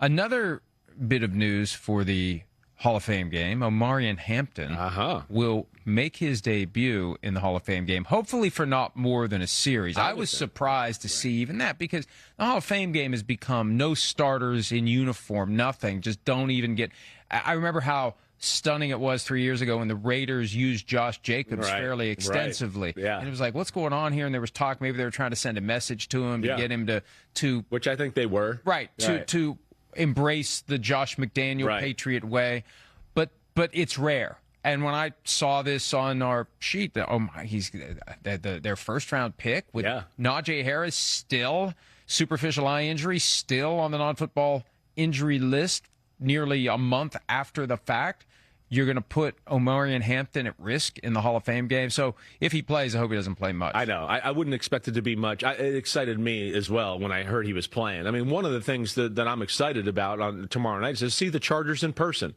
Another bit of news for the Hall of Fame game, Omarion Hampton will make his debut in the Hall of Fame game, hopefully for not more than a series. I was surprised to see even that because the Hall of Fame game has become no starters in uniform, nothing. Just don't even get – I remember how stunning it was 3 years ago when the Raiders used Josh Jacobs fairly extensively. Yeah. And it was like, what's going on here? And there was talk maybe they were trying to send a message to him to get him to – which I think they were. To embrace the Josh McDaniel Patriot way. But it's rare. And when I saw this on our sheet, he's their first-round pick with Najee Harris still, superficial eye injury, still on the non-football injury list nearly a month after the fact. You're going to put Omarion Hampton at risk in the Hall of Fame game. So if he plays, I hope he doesn't play much. I know. I wouldn't expect it to be much. It excited me as well when I heard he was playing. I mean, one of the things that I'm excited about on tomorrow night is to see the Chargers in person.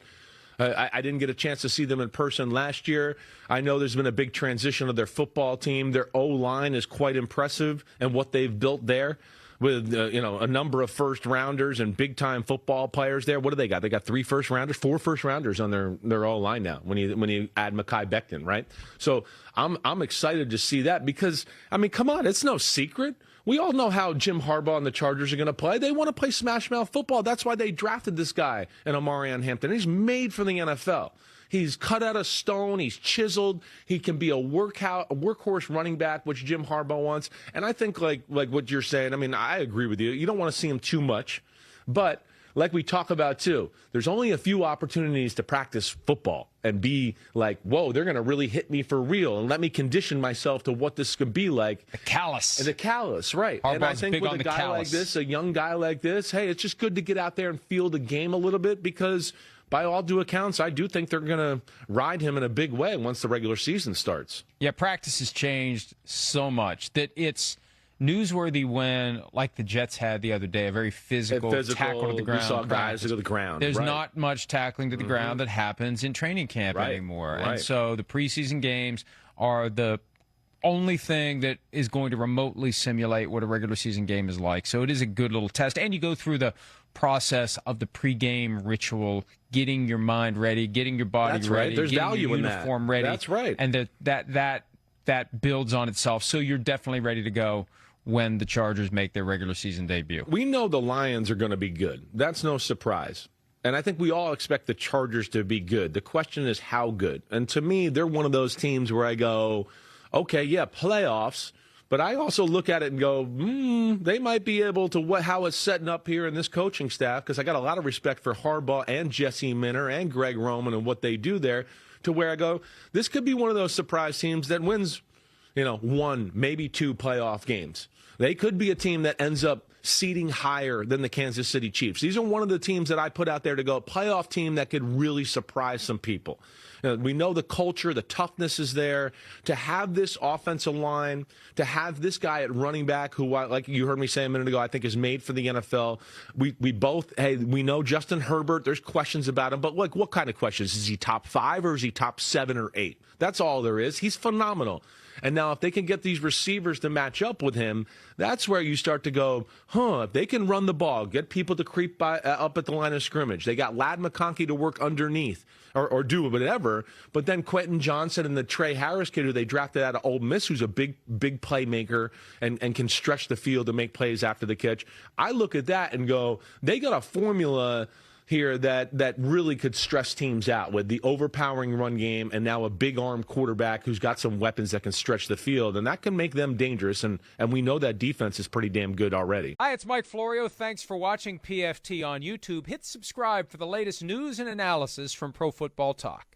I didn't get a chance to see them in person last year. I know there's been a big transition of their football team. Their O-line is quite impressive, and what they've built there with a number of first-rounders and big-time football players there. What do they got? They got 3 first-rounders, 4 first-rounders on their O-line now when you add Mekhi Becton, right? So I'm excited to see that because, I mean, come on, it's no secret. We all know how Jim Harbaugh and the Chargers are going to play. They want to play smash-mouth football. That's why they drafted this guy in Omarion Hampton. He's made for the NFL. He's cut out of stone. He's chiseled. He can be a workhorse running back, which Jim Harbaugh wants. And I think like what you're saying, I mean, I agree with you. You don't want to see him too much. But like we talk about, too, there's only a few opportunities to practice football and be like, whoa, they're going to really hit me for real and let me condition myself to what this could be like. The callus. The callus, right. Harbaugh's and I think big with on a the guy callus. like this, a young guy like this, hey, it's just good to get out there and feel the game a little bit because by all due accounts, I do think they're going to ride him in a big way once the regular season starts. Yeah, practice has changed so much that it's newsworthy when, like the Jets had the other day, a very physical tackle to the ground. We saw guys to the ground. There's not much tackling to the ground that happens in training camp anymore. And so the preseason games are the only thing that is going to remotely simulate what a regular season game is like. So it is a good little test. And you go through the process of the pregame ritual, getting your mind ready, getting your body ready, There's getting value your in uniform that. ready. That's right. And that builds on itself. So you're definitely ready to go when the Chargers make their regular season debut. We know the Lions are going to be good. That's no surprise. And I think we all expect the Chargers to be good. The question is how good. And to me, they're one of those teams where I go, okay, yeah, playoffs. But I also look at it and go, they might be able to how it's setting up here in this coaching staff, because I got a lot of respect for Harbaugh and Jesse Minter and Greg Roman and what they do there, to where I go, this could be one of those surprise teams that wins, 1, maybe 2 playoff games. They could be a team that ends up seeding higher than the Kansas City Chiefs. These are one of the teams that I put out there to go, playoff team that could really surprise some people. We know the culture, the toughness is there. To have this offensive line, to have this guy at running back who, like you heard me say a minute ago, I think is made for the NFL. We both, we know Justin Herbert. There's questions about him, but what kind of questions? Is he top 5 or is he top 7 or 8? That's all there is. He's phenomenal. And now if they can get these receivers to match up with him, that's where you start to go, if they can run the ball, get people to creep up at the line of scrimmage. They got Ladd McConkey to work underneath or do whatever. But then Quentin Johnson and the Trey Harris kid who they drafted out of Ole Miss, who's a big playmaker and can stretch the field to make plays after the catch. I look at that and go, they got a formula here that really could stress teams out with the overpowering run game and now a big arm quarterback who's got some weapons that can stretch the field, and that can make them dangerous, and we know that defense is pretty damn good already. Hi, it's Mike Florio. Thanks for watching PFT on YouTube. Hit subscribe for the latest news and analysis from Pro Football Talk.